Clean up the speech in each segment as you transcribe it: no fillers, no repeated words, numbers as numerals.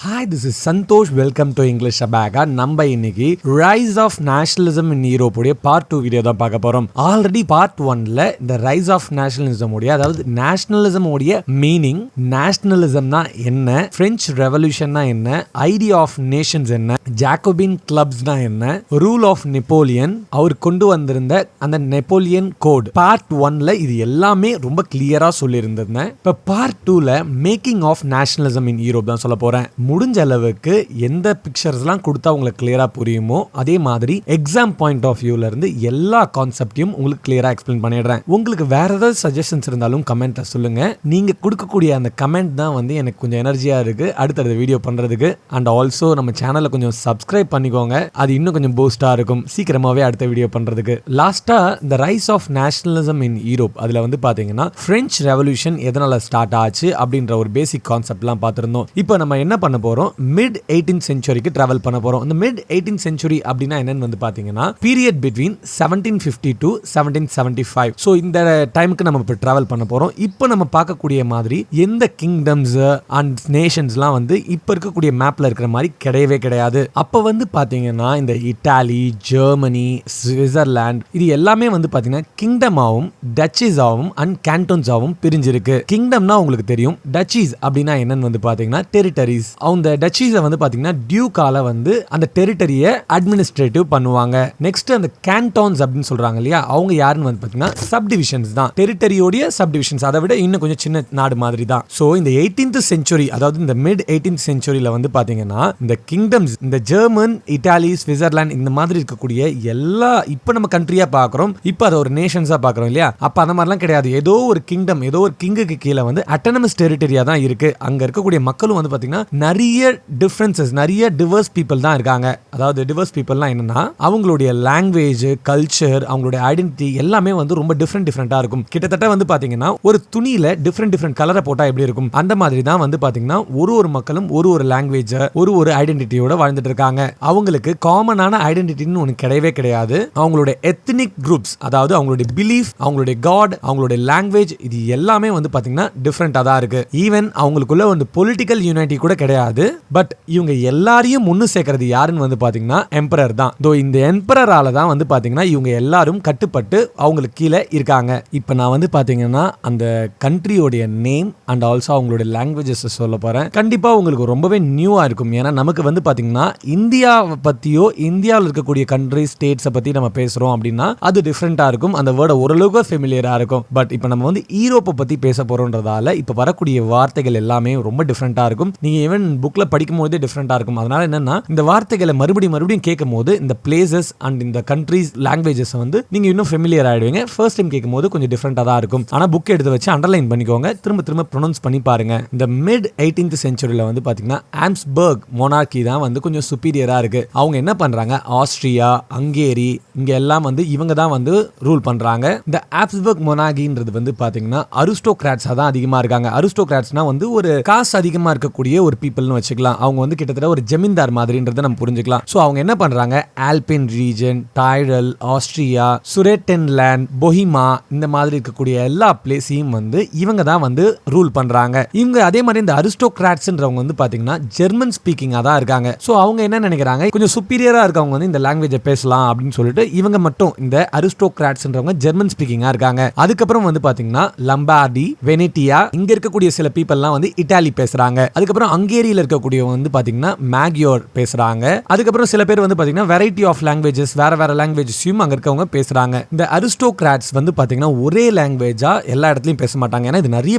Hi, this is Santosh. Welcome to English Abaga. நம்ம இன்னைக்கு rise of nationalism in Europe உடைய part 2 video தான் பார்க்க போறோம். ஆல்ரெடி பார்ட் 1ல இந்த ரைஸ் ஆஃப் நேஷனலிசம் உடைய அதாவது நேஷனலிசம் உடைய மீனிங், நேஷனலிசம்னா என்ன, பிரெஞ்ச் ரெவல்யூஷன்னா என்ன, ஐடியா ஆஃப் நேஷன்ஸ் என்ன, ஜாக்கோபின் கிளப்ஸ்னா என்ன, ரூல் ஆஃப் நெப்போலியன் அவர் கொண்டு வந்திருந்த அந்த நெப்போலியன் கோட் பார்ட் 1ல இது எல்லாமே ரொம்ப கிளியரா சொல்லியிருந்தேன். இப்போ பார்ட் 2ல making of nationalism in Europe தான் சொல்ல போறேன். முடிஞ்ச அளவுக்கு எந்த பிக்சர்ஸ்லாம் கொடுத்தா உங்களுக்கு கிளியரா புரியுமோ அதே மாதிரி எக்ஸாம் பாயிண்ட் ஆஃப் வியூல இருந்து எல்லா கான்செப்டையும் உங்களுக்கு கிளியரா எக்ஸ்பிளைன் பண்ணிடுறேன். உங்களுக்கு வேற ஏதாவது சஜஷன்ஸ் இருந்தாலும் கமெண்ட்ல சொல்லுங்க. நீங்க கொடுக்கக்கூடிய அந்த கமெண்ட் தான் வந்து எனக்கு கொஞ்சம் எனர்ஜியா இருக்கு அடுத்த வீடியோ பண்றதுக்கு. அண்ட் ஆல்சோ நம்ம சேனலை கொஞ்சம் சப்ஸ்கிரைப் பண்ணிக்கோங்க, அது இன்னும் கொஞ்சம் பூஸ்டா இருக்கும் சீக்கிரமாவே அடுத்த வீடியோ பண்றதுக்கு. லாஸ்டா இந்த rise of nationalism in Europe அதுல வந்து பாத்தீங்கன்னா பிரெஞ்ச் ரெவல்யூஷன் எதனால ஸ்டார்ட் ஆச்சு அப்படின்ற ஒரு பேசிக் கான்செப்ட்லாம் பார்த்திருந்தோம். இப்போ நம்ம என்ன பண்ண போறோம், மிட் 18th செஞ்சுரிக்கு டிராவல் பண்ண போறோம். இந்த மிட் 18th செஞ்சுரி அப்படின்னா என்னன்னு வந்து பாத்தீங்கன்னா பீரியட் பிட்வீன் 1750 to 1775. சோ இந்த டைமுக்கு நம்ம இப்ப டிராவல் பண்ண போறோம். இப்போ நம்ம பார்க்கக்கூடிய மாதிரி எந்த கிங்டம்ஸ் அண்ட் நேஷன்ஸ்லாம் வந்து இப்ப இருக்கக்கூடிய மேப்ல இருக்கிற மாதிரி கிடையவே கிடையாது. அப்ப வந்து பாத்தீங்கன்னா இந்த இட்டாலி, ஜெர்மனி, சுவிட்சர்லாந்து இது எல்லாமே வந்து பாத்தீங்கன்னா கிங்டமாவும் டச்சீஸாவும் அண்ட் கேண்டோன்ஸாவும் பிரிஞ்சிருக்கு. கிங்டம்னா உங்களுக்கு தெரியும், டச்சீஸ் அப்படின்னா என்னன்னு வந்து பாத்தீங்கன்னா டெரிட்டரிஸ். அந்த டச்சீஸை வந்து பாத்தீங்கன்னா டியூக்கால வந்து அந்த டெரிட்டரியை அட்மினிஸ்ட்ரேட்டிவ் பண்ணுவாங்க. நெக்ஸ்ட் அந்த கேண்டோன்ஸ் அப்படின்னு சொல்றாங்க இல்லையா, அவங்க யாருன்னு வந்து பாத்தீங்கன்னா சப் டிவிஷன்ஸ் தான், டெரிட்டரியோடைய சப் டிவிஷன்ஸ், அதை விட இன்னும் கொஞ்சம் சின்ன நாடு மாதிரி தான். சோ இந்த 18th செஞ்சுரி அதாவது இந்த மிட் 18th செஞ்சுரியில வந்து பாத்தீங்கன்னா இந்த கிங்டம்ஸ், இந்த ஜெர்மன், இட்டாலி, சுவிட்சர்லாந்து இந்த மாதிரி இருக்கக்கூடிய எல்லா இப்ப நம்ம கண்ட்ரியா பாக்குறோம், இப்ப அதை ஒரு நேஷன்ஸா பாக்குறோம் இல்லையா. அப்ப அந்த மாதிரிலாம் கிடையாது. ஏதோ ஒரு கிங்டம், ஏதோ ஒரு கிங்குக்கு கீழே வந்து அட்டானமஸ் டெரிட்டரியா தான் இருக்கு. அங்க இருக்கக்கூடிய மக்களும் வந்து பாத்தீங்கன்னா நிறைய டிஃபரன்சஸ், நிறைய டிவர்ஸ் பீப்புள் தான் இருக்காங்க. அதாவது டிவர்ஸ் பீப்புள்னா என்னன்னா அவங்களுடைய லாங்குவேஜ், கல்ச்சர், அவங்களுடைய ஐடென்டிட்டி எல்லாமே வந்து ரொம்ப டிஃபரெண்டா இருக்கும். கிட்டத்தட்ட வந்து பாத்தீங்கன்னா ஒரு துணியில டிஃபரெண்ட் கலரை போட்டா எப்படி இருக்கும் அந்த மாதிரி தான் வந்து பாத்தீங்கன்னா ஒரு மக்களும் ஒரு லாங்குவேஜ், ஒரு ஐடென்டிட்டியோட வாழ்ந்துட்டு இருக்காங்க. அவங்களுக்கு காமனான ஐடென்டிட்டின்னு ஒன்று கிடையவே கிடையாது. அவங்களுடைய எத்னிக் குரூப்ஸ், அதாவது அவங்களுடைய பிலீஃப், அவங்களுடைய காட், அவங்களுடைய லாங்குவேஜ் இது எல்லாமே வந்து பாத்தீங்கன்னா டிஃபரெண்டா தான் இருக்கு. ஈவன் அவங்களுக்குள்ள வந்து பொலிட்டிக்கல் யூனிட்டி கூட கிடையாது. பட் இவங்க எல்லாரையும் முன்னு சேர்க்கிறது யாருன்னு வந்து பாத்தீங்கன்னா எம்பரர் தான். இந்த எம்பரரால தான் வந்து பாத்தீங்கன்னா இவங்க எல்லாரும் கட்டுப்பட்டு அவங்களுக்கு கீழே இருக்காங்க. இப்போ நான் வந்து பாத்தீங்கன்னா அந்த கண்ட்ரியோடைய நேம் அண்ட் ஆல்சோ அவங்களுடைய லாங்குவேஜஸ் சொல்ல போறேன். கண்டிப்பா உங்களுக்கு ரொம்பவே நியூவா இருக்கும். ஏன்னா நமக்கு வந்து பாத்தீங்கன்னா இந்தியாவை பத்தியோ இந்தியாவில் இருக்கக்கூடிய கண்ட்ரி ஸ்டேட்ஸை பத்தி நம்ம பேசுறோம் அப்படின்னா அது டிஃபரெண்டா இருக்கும். அந்த வேர்டை ஓரளவுக்கு ஃபெமிலியரா இருக்கும். பட் இப்போ நம்ம வந்து யூரோப்பை பத்தி பேச போறோம்ன்றதால இப்போ வரக்கூடிய வார்த்தைகள் எல்லாமே ரொம்ப டிஃபரெண்டா இருக்கும். நீங்க ஈவன் புக்ல படிக்கும் போதே டிஃபரெண்டா இருக்கும். அதனால என்னன்னா இந்த வார்த்தைகளை மறுபடியும் கேட்கும் போது இந்த பிளேசஸ் அண்ட் இந்த கண்ட்ரீஸ் லாங்குவேஜஸ் வந்து நீங்க இன்னும் ஃபெமிலியர் ஆயிடுவீங்க. ஃபர்ஸ்ட் டைம் கேட்கும் போது கொஞ்சம் டிஃபரெண்டா தான் இருக்கும். ஆனா புக் எடுத்து வச்சு அண்டர்லைன் பண்ணிக்கோங்க, திரும்ப ப்ரொனவுன்ஸ் பண்ணி பாருங்க. இந்த மிட் 18th செஞ்சுரியில வந்து பாத்தீங்கன்னா ஆம்ஸ்பர்க் மொனார்கி தான் வந்து கொஞ்சம் சுப்பீரியரா இருக்கு. அவங்க என்ன பண்றாங்க, ஆஸ்திரியா, ஹங்கேரி இங்க எல்லாம் வந்து இவங்க தான் வந்து ரூல் பண்றாங்க. இந்த ஆப்ஸ்பர்க் மொனார்கின்றது வந்து பாத்தீங்கன்னா அரிஸ்டோகிராட்ஸா தான் அதிகமா இருக்காங்க. அரிஸ்டோகிராட்ஸ்னா வந்து ஒரு காசு அதிகமா இருக்கக்கூடிய ஒரு பீப்புள்னு வச்சுக்கலாம். அவங்க வந்து கிட்டத்தட்ட ஒரு ஜமீன்தார் மாதிரின்றதை நம்ம புரிஞ்சுக்கலாம். சோ அவங்க என்ன பண்றாங்க, ஆல்பின் ரீஜன், டைரல், ஆஸ்திரியா, சுரேட்டன்லேண்ட், பொஹிமா இந்த மாதிரி இருக்கக்கூடிய எல்லா பிளேஸையும் வந்து இவங்க தான் வந்து ரூல் பண்றாங்க. இவங்க அதே மாதிரி இந்த அரிஸ்டோகிராட்ஸ்ன்றவங்க வந்து பாத்தீங்கன்னா ஜெர்மன் ஸ்பீக்கிங்கா தான் இருக்காங்க. சோ அவங்க என்ன நினைக்கிறாங்க, கொஞ்சம் சுப்பீரியரா இருக்கவங்க வந்து இந்த லாங்குவேஜை பேசலாம் அப்படின்னு சொல்லிட்டு இவங்க மட்டும் இந்த அரிஸ்டோகிராட்ஸ்ன்றவங்க ஜெர்மன் ஸ்பீக்கிங்கா இருக்காங்க. அதுக்கப்புறம் வந்து பாத்தீங்கன்னா லம்பார்டி, வெனிட்டியா இங்க இருக்கக்கூடிய சில பீப்பிள்லாம் வந்து இட்டாலி பேசுறாங்க. அதுக்கப்புறம் ஹங்கேரியில இருக்கக்கூடிய வந்து பாத்தீங்கன்னா மேகியோர் பேசுறாங்க. அதுக்கப்புறம் சில பேர் வந்து பாத்தீங்கன்னா வெரைட்டி ஆஃப் லாங்குவேஜஸ், வேற லாங்குவேஜஸையும் அங்க இருக்கவங்க பேசுறாங்க. இந்த அரிஸ்டோகிராட்ஸ் வந்து பாத்தீங்கன்னா ஒரே லாங்குவேஜா எல்லா இடத்துலயும் பேச மாட்டாங்க. ஏன்னா இது நிறைய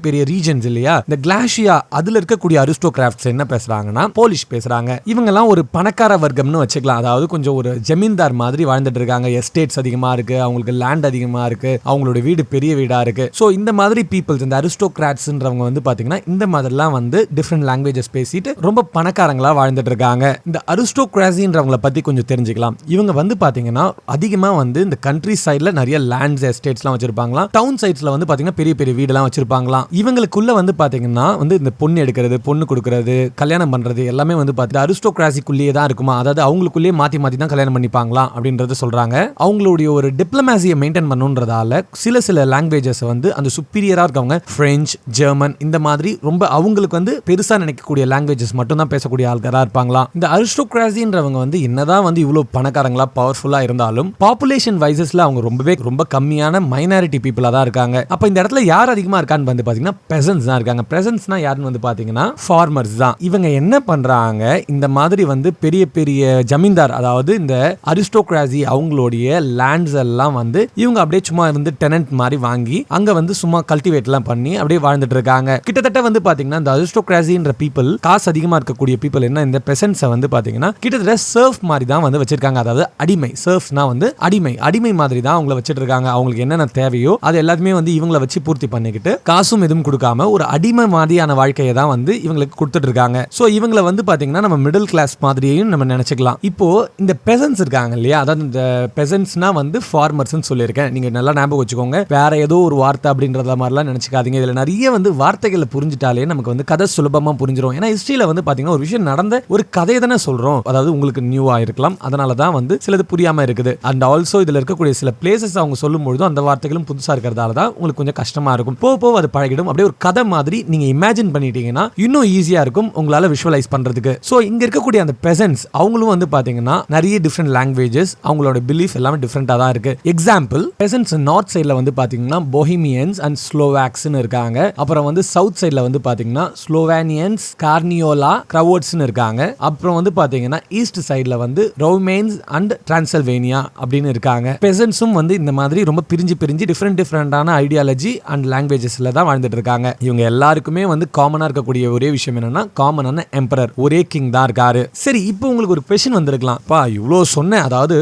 பெரிய ரீஜன்ஸ் இல்லையா. இந்த கிளாஷியா அதுல இருக்கக்கூடிய அரிஸ்டோகிராட்ஸ் என்ன பேசுறாங்கன்னா போலிஷ் பேசுறாங்க. இவங்க எல்லாம் ஒரு பணக்கார வர்க்கம்னு வச்சுக்கலாம். அதாவது கொஞ்சம் ஒரு ஜமீன்தார் மாதிரி வாழ்ந்துட்டு இருக்காங்க. எஸ்டேட்ஸ் அதிகமா இருக்கு, அவங்களுக்கு லேண்ட் அதிகமா இருக்கு, அவங்களோட வீடு பெரிய வீடா இருக்கு. சோ இந்த மாதிரி பீப்புள்ஸ், இந்த அரிஸ்டோகிராட்ஸ்ன்றவங்க வந்து பாத்தீங்கன்னா இந்த மாதிரிலாம் வந்து டிஃபரெண்ட் லாங்குவேஜஸ் பேசிட்டு ரொம்ப பணக்காரங்களா வாழ்ந்துட்டு இருக்காங்க. இந்த அரிஸ்டோகிராசின்றவங்கள பத்தி கொஞ்சம் தெரிஞ்சுக்கலாம். இவங்க வந்து பாத்தீங்கன்னா அதிகமா வந்து இந்த கண்ட்ரி சைடுல நிறைய லேண்ட்ஸ், எஸ்டேட்ஸ்லாம் வச்சிருப்பாங்களாம். டவுன் சைட்ஸ்ல வந்து பாத்தீங்கன்னா பெரிய வீடெல்லாம் வச்சிருப்பாங்களாம். இவங்களுக்குள்ள வந்து பாத்தீங்கன்னா வந்து இந்த பொண்ணு எடுக்கிறது, பொண்ணு கொடுக்கறது, கல்யாணம் பண்றது எல்லாமே வந்து பாத்தீங்கன்னா அரிஸ்டோகிராசிக்குள்ளேயே தான் இருக்குமா. அதாவது அவங்களுக்குள்ளேயே மாத்தி தான் கல்யாணம் பண்ணிப்பாங்களாம் அப்படின்றத சொல்றாங்க. அவங்களுடைய ஒரு டிப்ளமேசியை மெயின்டைன் பண்ணுன்றதால சில லாங்குவேஜஸ் வந்து அந்த சுப்பீரியரா இருக்கவங்க பிரெஞ்சு, ஜெர்மன் இந்த மாதிரி ரொம்ப அவங்களுக்கு வந்து பெருசா பெருசா நினைக்கக்கூடிய லாங்குவேஜஸ் மட்டும் தான் பேசக்கூடிய ஆள்காரா இருப்பாங்களா. இந்த அரிஸ்டோகிராசின்றவங்க வந்து என்னதான் வந்து இவ்வளவு பணக்காரங்களா பவர்ஃபுல்லா இருந்தாலும் பாப்புலேஷன் வைசஸ்ல அவங்க ரொம்ப கம்மியான மைனாரிட்டி பீப்புளா தான் இருக்காங்க. அப்ப இந்த இடத்துல யார் அதிகமா இருக்கான்னு வந்து பாத்தீங்கன்னா பெசன்ட்ஸ் தான் இருக்காங்க. பெசன்ட்ஸ்னா யாருன்னு வந்து பாத்தீங்கன்னா ஃபார்மர்ஸ் தான். இவங்க என்ன பண்றாங்க, இந்த மாதிரி வந்து பெரிய பெரிய ஜமீன்தார், அதாவது இந்த அரிஸ்டோகிராசி அவங்களுடைய லேண்ட்ஸ் எல்லாம் வந்து இவங்க அப்படியே சும்மா வந்து டெனன்ட் மாதிரி வாங்கி அங்க வந்து சும்மா கல்டிவேட் எல்லாம் பண்ணி அப்படியே வாழ்ந்துட்டு இருக்காங்க. கிட்டத்தட்ட வந்து பாத்தீங்கன்னா இந்த அரிஸ்டோகிராசின்ற பீப்புள், காசு அதிகமா இருக்கக்கூடிய பீப்புள் என்ன இந்த பெசன்ட்ஸை வந்து பாத்தீங்கன்னா கிட்டத்தட்ட சர்ஃப் மாதிரி தான் வந்து வச்சிருக்காங்க. அதாவது அடிமை, சர்ஃப்னா வந்து அடிமை மாதிரி தான் அவங்கள வச்சிட்டு இருக்காங்க. அவங்களுக்கு என்னென்ன தேவையோ அது எல்லாத்தையுமே வந்து இவங்கள வச்சு பூர்த்தி பண்ணிக்கிட்டு காசும் எதுவும் கொடுக்காம ஒரு அடிமை மாதிரியான வாழ்க்கையை தான் வந்து இவங்களுக்கு கொடுத்துட்டு இருக்காங்க. சோ இவங்கள வந்து பாத்தீங்கன்னா நம்ம மிடில் கிளாஸ் மாதிரியும் நம்ம நினைச்சுக்கலாம். இப்போ இந்த பெசன்ட்ஸ் இருக்காங்க இல்லையா, அதாவது இந்த பெசன்ட்ஸ்னா வந்து ஃபார்மர்ஸ் சொல்லியிருக்கேன், நீங்க நல்லா ஞாபகம் வச்சுக்கோங்க. வேற ஏதோ ஒரு வார்த்தை அப்படின்றத மாதிரிலாம் நினைச்சுக்காதீங்க. இதுல நிறைய வந்து வார்த்தைகளை புரிஞ்சிட்டாலே நமக்கு வந்து கதை சுலபமா புரிஞ்சிடும். ஏன்னா ஹிஸ்டரியில வந்து பாத்தீங்கன்னா ஒரு விஷயம் நடந்த ஒரு கதையை தானே சொல்றோம். அதாவது உங்களுக்கு நியூவா இருக்கலாம், அதனாலதான் வந்து சிலது புரியாம இருக்குது. அண்ட் ஆல்சோ இதுல இருக்கக்கூடிய சில பிளேசஸ் அவங்க சொல்லும் பொழுது அந்த வார்த்தைகளும் புதுசா இருக்கிறதால தான் உங்களுக்கு கொஞ்சம் கஷ்டமா இருக்கும். போக அது பழகிடும். அப்படியே ஒரு கதை மாதிரி நீங்க இமேஜின் பண்ணிட்டீங்கன்னா இன்னும் ஈஸியா இருக்கும் உங்களால விஷுவலைஸ் பண்றதுக்கு. சோ இங்க இருக்கக்கூடிய அந்த பெசன்ட்ஸ் அவங்களும் வந்து பாத்தீங்கன்னா நிறைய டிஃபரெண்ட் லாங்குவேஜஸ், அவங்களோட பிலீஃப் எல்லாமே டிஃபரெண்டா தான் இருக்கு. எக்ஸாம்பிள், பெசன்ட்ஸ் நார்த் சைட்ல வந்து பாத்தீங்கன்னா போஹிமியன்ஸ் அண்ட் ஸ்லோவாக்ஸ்னு இருக்காங்க. அப்புறம் வந்து சவுத் சைட்ல வந்து பாத்தீங்கன்னா ஸ்லோவேனியன்ஸ், கார்னியோலா, கிரவோட்ஸ்னு இருக்காங்க. அப்புறம் வந்து பாத்தீங்கன்னா ஈஸ்ட் சைட்ல வந்து ரோமேன்ஸ் அண்ட் டிரான்சில்வேனியா அப்படின்னு இருக்காங்க. பெசன்ட்ஸும் வந்து இந்த மாதிரி ரொம்ப பிரிஞ்சு டிஃபரெண்டான ஐடியாலஜி அண்ட் லாங்குவேஜஸ்ல தான் வாழ்ந்துட்டு இருக்காங்க. இவங்க எல்லாருக்குமே வந்து காமனா இருக்கக்கூடிய ஒரே விஷயம் என்னன்னா காமனான எம்பரர், ஒரே கிங் தான் இருக்காரு. சரி, இப்போ உங்களுக்கு ஒரு கொஸ்டின் வந்திருக்கலாம், பா இவ்வளவு சொன்னேன், அதாவது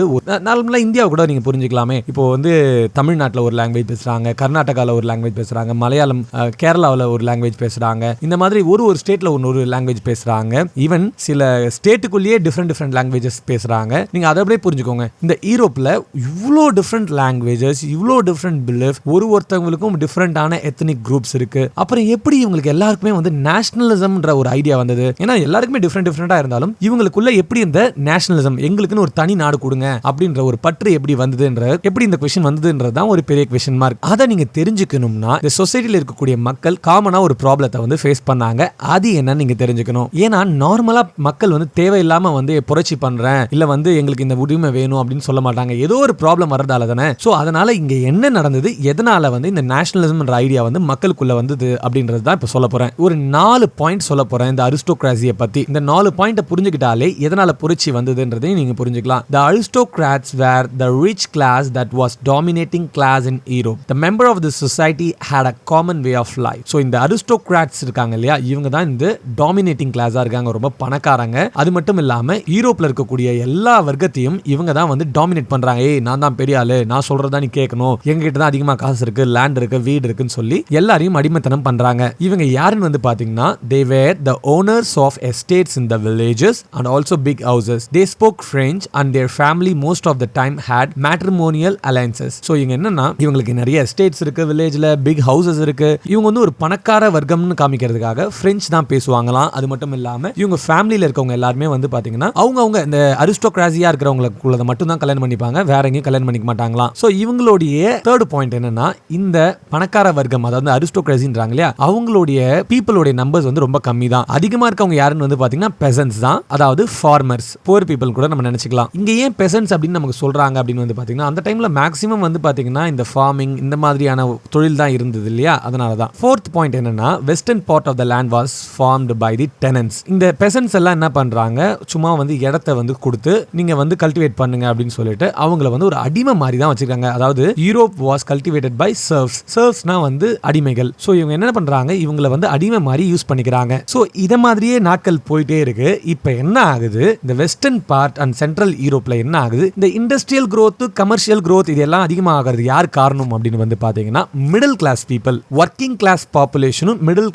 நார்மலா இந்தியாவை கூட நீங்க புரிஞ்சுக்கலாமே. இப்போ வந்து தமிழ்நாட்டில் ஒரு லாங்குவேஜ் பேசுறாங்க, கர்நாடகாவில் ஒரு லாங்குவேஜ் பேசுறாங்க, மலையாளம் கேரளாவில் ஒரு லாங்குவேஜ் பேசுறாங்க, இந்த மாதிரி ஒரு ஸ்டேட்ல ஒரு லாங்குவேஜ் பேசுறாங்க. ஈவன் சில ஸ்டேட்டுக்குள்ளேயே டிஃபரெண்ட் லாங்குவேஜஸ் பேசுறாங்க. நீங்க அதை அப்படியே புரிஞ்சுக்கோங்க. இந்த யூரோப்ல இவ்வளோ டிஃபரெண்ட் லாங்குவேஜஸ், இவ்வளோ டிஃபரெண்ட் பிலீஃப், ஒருத்தவங்களுக்கும் டிஃபரெண்டான எத்னிக் குரூப்ஸ் இருக்கு. அப்புறம் எப்படி இவங்களுக்கு எல்லாருக்குமே வந்து நேஷனலிசம்ன்ற ஒரு ஐடியா வந்தது? ஏன்னா எல்லாருக்குமே டிஃபரெண்டா இருந்தாலும் இவங்களுக்குள்ள எப்படி இந்த நேஷனலிசம், எங்களுக்குன்னு ஒரு தனி நாடு கொடுங்க அப்படின்ற ஒரு பற்று எப்படி வந்ததுன்ற, எப்படி இந்த கொஸ்டின் வந்ததுன்றது தான் ஒரு பெரிய கொஸ்டின் மார்க். அதை நீங்க தெரிஞ்சுக்கணும்னா இந்த சொசைட்டில இருக்கக்கூடிய மக்கள் காமனா ஒரு ப்ராப்ளத்தை வந்து ஃபேஸ் பண்ணாங்க. அது என்னன்னு நீங்க தெரிஞ்சுக்கணும். ஏன்னா நார்மலா மக்கள் வந்து தேவையில்லாம வந்து புரட்சி பண்றேன், இல்ல வந்து எங்களுக்கு இந்த உரிமை வேணும் அப்படின்னு சொல்ல மாட்டாங்க. ஏதோ ஒரு ப்ராப்ளம் வரதால தானே. சோ அதனால இங்க என்ன நடந்தது, எதனால வந்து இந்த நேஷனலிசம்ன்ற ஐடியா வந்து மக்களுக்குள்ள வந்தது அப்படின்றது தான் இப்ப சொல்ல போறேன். ஒரு 4 பாயிண்ட் சொல்ல போறேன் இந்த அரிஸ்டோகிராசியை பத்தி. இந்த 4 பாயிண்ட் புரிஞ்சுக்கிட்டாலே எதனால புரட்சி வந்ததுன்றதையும் நீங்க புரிஞ்சுக்கலாம். The aristocrats were the rich class that was dominating class in Europe. The member of the society had a common way of life. So இந்த aristocrats இருக்காங்க இல்லையா, இவங்க தான் இந்த டாமினேட்டிங் கிளாஸா இருக்காங்க, ரொம்ப பணக்காரங்க. அது மட்டும் இல்லாம யூரோப்ல இருக்கக்கூடிய எல்லா வர்க்கத்தையும் இவங்க தான் வந்து டாமினேட் பண்றாங்க. ஏய் நான் தான் பெரிய ஆளு, நான் சொல்றதா நீ கேட்கணும், எங்க கிட்ட தான் அதிகமா காசு இருக்கு, லேண்ட் இருக்கு, வீடு இருக்குன்னு சொல்லி எல்லாரையும் அடிமைத்தனம் பண்றாங்க. இவங்க யாருன்னு வந்து பாத்தீங்கன்னா they were the owners of estates in the villages and also big houses. They spoke French and their family most of the time had matrimonial alliances. So இவங்க என்னன்னா இவங்களுக்கு நிறைய எஸ்டேட்ஸ் இருக்கு, வில்லேஜ்ல பிக் ஹவுசஸ் இருக்கு. இவங்க வந்து ஒரு பணக்கார வர்க்கம்னு காமிக்கிறதுக்காக பிரெஞ்சு தான் பேசுவாங்களாம். அது மட்டும் இல்லாம இவங்க ஃபேமிலியில இருக்கவங்க எல்லாருமே வந்து பாத்தீங்கன்னா அவங்க இந்த அரிஸ்டோகிராசியா இருக்கிறவங்களுக்குள்ள மட்டும் தான் கல்யாணம் பண்ணிப்பாங்க, வேற எங்கேயும் கல்யாணம் பண்ணிக்க மாட்டாங்களாம். சோ இவங்களுடைய தேர்ட் பாயிண்ட் என்னன்னா இந்த பணக்கார வர்க்கம், அதாவது அரிஸ்டோகிராசின்றாங்க இல்லையா, அவங்களுடைய பீப்புளுடைய நம்பர்ஸ் வந்து ரொம்ப கம்மி தான். அதிகமா இருக்கவங்க யாருன்னு வந்து பாத்தீங்கன்னா பெசன்ட்ஸ் தான், அதாவது ஃபார்மர்ஸ், புவர் பீப்புள் கூட நம்ம நினைச்சுக்கலாம். இங்க ஏன் பெசன்ட்ஸ் அப்படின்னு நமக்கு சொல்றாங்க அப்படின்னு வந்து பாத்தீங்கன்னா அந்த டைம்ல மேக்ஸிமம் வந்து பாத்தீங்கன்னா இந்த ஃபார்மிங் இந்த மாதிரியான தொழில் தான் இருந்தது இல்லையா, அதனால தான். ஃபோர்த் பாயிண்ட் என்னன்னா western part of the land was farmed by the tenants. இந்த பெசன்ட்ஸ் எல்லாம் என்ன பண்றாங்க, சும்மா வந்து இடத்தை வந்து கொடுத்து நீங்க வந்து கல்டிவேட் பண்ணுங்க அப்படின்னு சொல்லிட்டு அவங்கள வந்து ஒரு அடிமை மாதிரி தான் வச்சிருக்காங்க. அதாவது Europe was cultivated by serfs. சர்வ்ஸ்னா வந்து அடிமைகள். சோ இவங்க என்ன பண்றாங்க, இவங்கள வந்து அடிமை மாதிரி யூஸ் பண்ணிக்கிறாங்க. சோ இத மாதிரியே நாட்கள் போயிட்டே இருக்கு. இப்ப என்ன ஆகுது, இந்த வெஸ்டர்ன் பார்ட் அண்ட் சென்ட்ரல் யூரோப்ல என்ன ஆகுது, இந்த இண்டஸ்ட்ரியல் growth, கமர்ஷியல் growth இதெல்லாம் அதிகமாகிறது யார் காரணம் அப்படின்னு வந்து பாத்தீங்கன்னா middle class people, working class பாப்புலேஷனும் மிடில்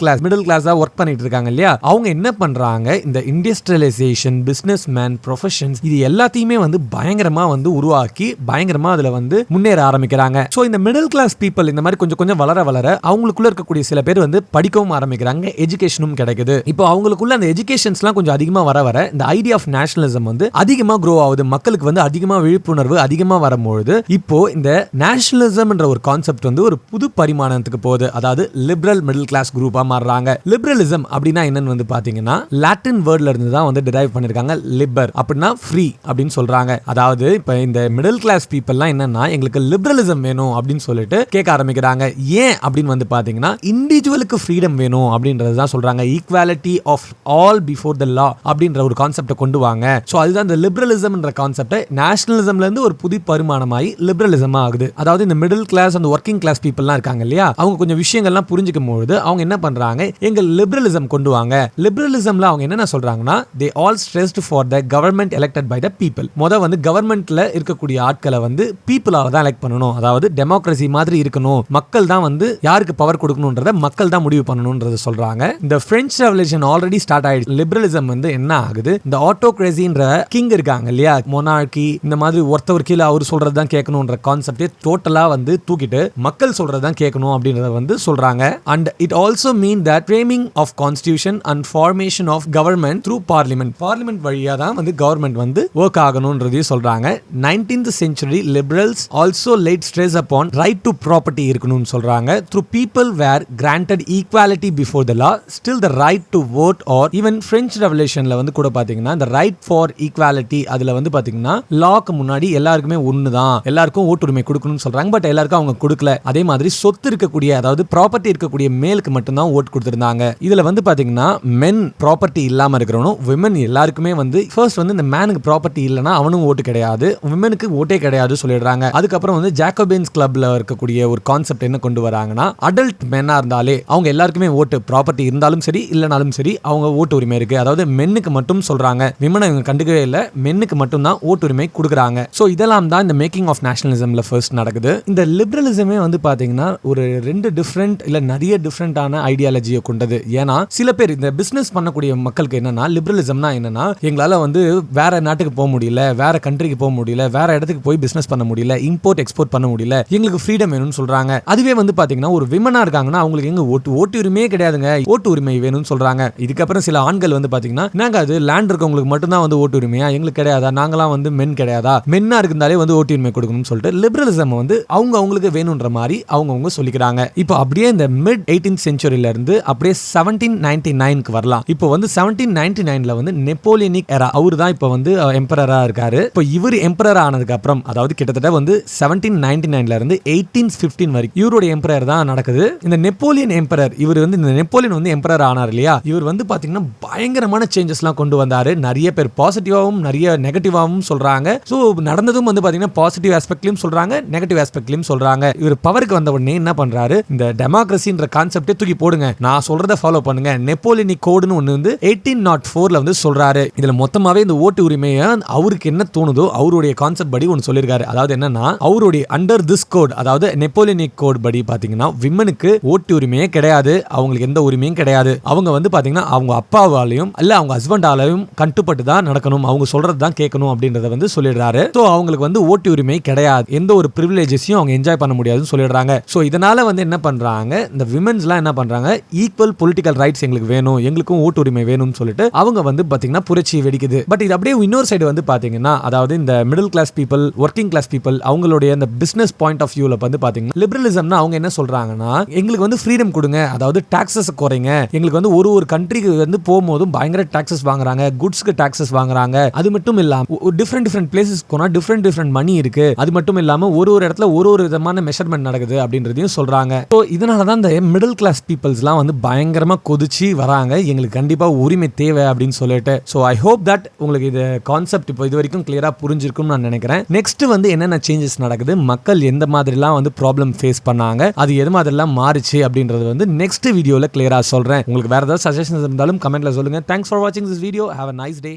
கிளாஸா ஒர்க் பண்ணிட்டு இருக்காங்க இல்லையா, அவங்க என்ன பண்றாங்க, இந்த இண்டஸ்ட்ரியலைசேஷன், பிசினஸ் மேன், ப்ரொஃபஷன்ஸ் இது எல்லாத்தையுமே வந்து பயங்கரமா வந்து உருவாக்கி பயங்கரமா அதுல வந்து முன்னேற ஆரம்பிக்கிறாங்க. சோ இந்த மிடில் கிளாஸ் பீப்புள் இந்த மாதிரி கொஞ்சம் வளர அவங்களுக்குள்ள இருக்கக்கூடிய சில பேர் வந்து படிக்கவும் ஆரம்பிக்கிறாங்க, எஜுகேஷனும் கிடைக்குது. இப்போ அவங்களுக்குள்ள அந்த எஜுகேஷன்ஸ்லாம் கொஞ்சம் அதிகமா வர இந்த ஐடியா ஆஃப் நேஷனலிசம் வந்து அதிகமா க்ரோ ஆகுது. மக்களுக்கு வந்து அதிகமா விழிப்புணர்வு அதிகமா வரும்பொழுது இப்போ இந்த நேஷனலிசம் என்ற ஒரு கான்செப்ட் வந்து ஒரு புது பரிமாணத்துக்கு போகுது. அதாவது லிபரல் மிடில் கிளாஸ் குரூப்பா மாறுறாங்க. லிபரலிசம் அப்படின்னா என்னன்னு வந்து பாத்தீங்கன்னா லாட்டின் வேர்ட்ல இருந்து தான் வந்து டிரைவ் பண்ணிருக்காங்க. லிபர் அப்படின்னா ஃப்ரீ அப்படின்னு சொல்றாங்க. அதாவது இப்ப இந்த மிடில் கிளாஸ் பீப்புள்லாம் என்னன்னா எங்களுக்கு லிபரலிசம் வேணும் அப்படின்னு சொல்லிட்டு கேட்க ஆரம்பிக்கிறாங்க. ஏன் அப்படின்னு வந்து பாத்தீங்கன்னா இண்டிவிஜுவலுக்கு ஃப்ரீடம் வேணும் அப்படின்றது தான் சொல்றாங்க. Equality of all before the law அப்படின்ற ஒரு கான்செப்டை கொண்டு வாங்க. சோ அதுதான் இந்த லிபரலிசம்ன்ற கான்செப்ட் நேஷனலிசம்ல இருந்து ஒரு புது பரிமாணமாயி லிபரலிசம் ஆகுது. அதாவது இந்த மிடில் கிளாஸ் அந்த ஒர்க்கிங் கிளாஸ் பீப்புள்லாம் இருக்காங்க இல்லையா, அவங்க கொஞ்சம் விஷயங்கள்லாம் புரிஞ்சுக்கும் பொழுது அவங்க என்ன பண்றாங்க, எங்க லிபரலிசம் கொண்டு வாங்க. லிபரலிசம்ல அவங்க என்ன சொல்றாங்கன்னா they all stressed for the government elected by the people. வந்து கவர்மெண்ட்ல இருக்கக்கூடிய ஆட்களை வந்து பீப்புளால தான் எலெக்ட் பண்ணணும். அதாவது டெமோக்ரசி மாதிரி இருக்கணும். மக்கள் தான் வந்து யாருக்கு பவர் கொடுக்கணும்ன்றத மக்கள் தான் முடிவு பண்ணணும்ன்றத சொல்றாங்க. இந்த பிரெஞ்சு ரெவல்யூஷன் ஆல்ரெடி ஸ்டார்ட் ஆயிடுச்சு. லிபரலிசம் வந்து என்ன ஆகுது, இந்த ஆட்டோகிரசின்ற கிங் இருக்காங்க இல்லையா, மொனார்கி, இந்த மாதிரி ஒருத்தவர் கீழே அவர் சொல்றது தான் கேட்கணும்ன்ற கான்செப்டே டோட்டலா வந்து தூக்கிட்டு மக்கள் சொல்றது தான் கேட்கணும் அப்படின்றத வந்து சொல்றாங்க. And it also mean that framing of constitution and formation of government through parliament வழியா தான் வந்து கவர்மெண்ட் வந்து ஒர்க் ஆகணும்ன்றதையும் சொல்றாங்க. 19th century liberals also laid stress upon right to property இருக்கணும்னு சொல்றாங்க. through people were granted equality before the law, still the right to vote or even French revolutionல வந்து கூட பாத்தீங்கன்னா the right for equality அதுல வந்து பாத்தீங்கன்னா lock முன்னாடி எல்லாருக்குமே ஒண்ணுதான், எல்லாருக்கும் ஓட்டுரிமை கொடுக்கணும்னு சொல்றாங்க. பட் எல்லாருக்கும் அவங்க கொடுக்கல. அதே மாதிரி சொத்து இருக்கக்கூடிய அதாவது ப்ராப்பர்ட்டி இருக்கக்கூடிய மேலுக்கு மட்டும் தான் ஓட்டு கொடுத்திருந்தாங்க. இதுல வந்து பாத்தீங்கன்னா மென் ப்ராப்பர்ட்டி இல்லாம இருக்கிறவனும் விமன் எல்லாருக்குமே வந்து ஃபர்ஸ்ட் வந்து இந்த மேனுக்கு ப்ராப்பர்ட்டி இல்லனா அவனும் ஓட்டு கிடையாது, விமனுக்கு ஓட்டே கிடையாது சொல்லிடுறாங்க. அதுக்கப்புறம் வந்து ஜாக்கோபின்ஸ் கிளப்ல இருக்கக்கூடிய ஒரு கான்செப்ட் என்ன கொண்டு வராங்கன்னா அடல்ட் மென்னா இருந்தாலே அவங்க எல்லாருக்குமே ஓட்டு, ப்ராப்பர்ட்டி இருந்தாலும் சரி இல்லனாலும் சரி அவங்க ஓட்டு உரிமை இருக்கு. அதாவது மென்னுக்கு மட்டும் சொல்றாங்க, விமனை இவங்க கண்டுக்கவே இல்ல, மென்னுக்கு மட்டும் தான் ஓட்டு உரிமை கொடுக்குறாங்க. சோ இதெல்லாம் தான் இந்த மேக்கிங் ஆஃப் நேஷனலிசம்ல ஃபர்ஸ்ட் நடக்குது. இந்த லிபரலிசமே வந்து பாத்தீங்கன்னா ஒரு ரெண்டு டிஃபரெண்ட் இல்ல நிறைய டிஃபரெண்டான ஐடியாலஜியை கொண்டது. ஏன்னா சில பேர் இந்த பிசினஸ் பண்ணக்கூடிய மக்களுக்கு என்னன்னா லிபரலிசம்னா என்னன்னா எங்களால வந்து வேற நாட்டுக்கு போக முடியல, வேற கண்ட்ரிக்கு போக முடியல, வேற இடத்துக்கு போய் பிசினஸ் பண்ண முடியல, இம்போர்ட் எக்ஸ்போர்ட் பண்ண முடியல, எங்களுக்கு ஃப்ரீடம் வேணும்னு சொல்றாங்க. அதுவே வந்து பாத்தீங்கன்னா ஒரு விமனா இருக்காங்கன்னா அவங்களுக்கு எங்க ஓட்டு உரிமையே கிடையாதுங்க, ஓட்டு உரிமை வேணும்னு சொல்றாங்க. இதுக்கப்புறம் சில ஆண்கள் வந்து பாத்தீங்கன்னா நாங்க அது லேண்ட் இருக்கவங்களுக்கு மட்டும் தான் வந்து ஓட்டு உரிமையா, எங்களுக்கு கிடையாதா, நாங்களாம் வந்து மென் கிடையாதா, மென்னா இருந்தாலே வந்து ஓட்டு உரிமை கொடுக்கணும்னு சொல்லிட்டு லிபரலிசம் வந்து அவங்களுக்கு வேணும்ன்ற மாதிரி அவங்க சொல்லிக்கிறாங்க. இப்போ அப்படியே இந்த மிட் 18th centuryல இருந்து அப்படியே 1799க்கு வரலாம். இப்போ வந்து 1799ல வந்து நெப்போலியனிக் எரா அவர் தான் இப்போ வந்து எம்பரரா இருக்காரு. இப்போ இவர் எம்பரர் ஆனதுக்கு அப்புறம் அதாவது கிட்டத்தட்ட வந்து 1799ல இருந்து 1815 வரைக்கும் இவருடைய எம்பரர் தான் நடக்குது. இந்த நெப்போலியன் எம்பரர் இவர் வந்து இந்த நெப்போலியன் வந்து எம்பரர் ஆனார் இல்லையா, இவர் வந்து பாத்தீங்கன்னா பயங்கரமான சேஞ்சஸ்லாம் கொண்டு வந்தாரு. நிறைய பேர் பாசிட்டிவாவும் நிறைய நெகட்டிவாவும் சொல்றாங்க. சோ நடந்ததும் வந்து பாத்தீங்கன்னா பாசிட்டிவ் ஆஸ்பெக்ட்லயும் சொல்றாங்க, நெகட்டிவ் ஆஸ்பெக்ட்லயும் சொல்றாங்க. இவர் பவருக்கு வந்த உடனே என்ன பண்றாரு, இந்த டெமோக்ரஸின்ற கான்செப்டே தூக்கி போடுங்க, நான் சொல்றத ஃபாலோ பண்ணுங்க, நெப்போலியனிக் கோடுன்னு ஒன்னு வந்து 1804ல வந்து சொல்றாரு. இதுல மொத்தமாவே இந்த ஓட்டு உரிமையை அவருக்கு என்ன தோணுதோ அவருடைய கான்செப்ட் படி ஒன்னு சொல்லிருக்காரு. அதாவது என்னன்னா அவருடைய அண்டர் திஸ் கோட் அதாவது நெப்போலியனிக் கோட் படி பாத்தீங்கன்னா விமனுக்கு ஓட்டு உரிமையே கிடையாது, அவங்களுக்கு எந்த உரிமையும் கிடையாது. அவங்க வந்து பாத்தீங்கன்னா அவங்க அப்பாவாலையும் இல்ல அவங்க ஹஸ்பண்டாலையும் கட்டுப்பட்டு தான் நடக்கணும், அவங்க சொல்றது தான் கேட்கணும் அப்படின்றத வந்து சொல்லிடுறாரு. சோ அவங்களுக்கு வந்து ஓட்டு உரிமை கிடையாது, எந்த ஒரு பிரிவிலேஜஸையும் அவங்க என்ஜாய் பண்ண முடியாதுன்னு சொல்லிடுறாங்க. சோ இதனால வந்து என்ன பண்றாங்க, இந்த விமென்ஸ்லாம் என்ன பண்றாங்க, ஈக்குவல் பொலிட்டிக்கல் ரைட்ஸ் எங்களுக்கு வேணும், எங்களுக்கும் ஓட்டு உரிமை வேணும்னு சொல்லிட்டு அவங்க வந்து பாத்தீங்கன்னா புரட்சி வெடிக்குது. பட் இது அப்படியே இன்னொரு சைடு வந்து பாத்தீங்கன்னா அதாவது இந்த middle class people working class people அவங்களுடைய இந்த பிசினஸ் பாயிண்ட் ஆஃப் வியூல வந்து பாத்தீங்கன்னா லிபரலிசம்னா அவங்க என்ன சொல்றாங்கன்னா எங்களுக்கு வந்து ஃப்ரீடம் கொடுங்க, அதாவது டாக்ஸஸ் குறைங்க, எங்களுக்கு வந்து ஒரு கண்ட்ரிக்கு வந்து போகும்போதும் பயங்கர டாக்ஸஸ் வாங்குறாங்க, குட்ஸ்க்கு டாக்ஸஸ் வாங்குறாங்க. அது மட்டும் இல்லாம டிஃபரெண்ட் பிளேசஸ் போனா டிஃபரெண்ட் மணி இருக்கு, அது மட்டும் இல்லாம ஒரு இடத்துல ஒரு விதமான மெஷர்மெண்ட் நடக்குது அப்படின்றதையும் சொல்றாங்க. ஸோ இதனாலதான் இந்த மிடில் கிளாஸ் பீப்புள்ஸ்லாம் வந்து பயங்கரமா கொதிச்சு வராங்க, எங்களுக்கு கண்டிப்பா உரிமை தேவை அப்படின்னு சொல்லிட்டு. ஸோ ஐ ஹோப் தட் உங்களுக்கு இது கான்செப்ட் இப்போ இது வரைக்கும் கிளியரா புரிஞ்சிருக்கும் நான் நினைக்கிறேன். நெக்ஸ்ட் வந்து என்னென்ன சேஞ்சஸ் நடக்குது, மக்கள் எந்த மாதிரிலாம் வந்து ப்ராப்ளம் ஃபேஸ் பண்ணாங்க, அது எது மாதிரிலாம் மாறிச்சு அப்படின்றது வந்து நெக்ஸ்ட் வீடியோல கிளியரா சொல்றேன். உங்களுக்கு வேற ஏதாவது சஜஷன்ஸ் இருந்தாலும் கமெண்ட்ல சொல்லுங்க. தேங்க்ஸ் ஃபார் வாட்சிங் this video. Have a nice day.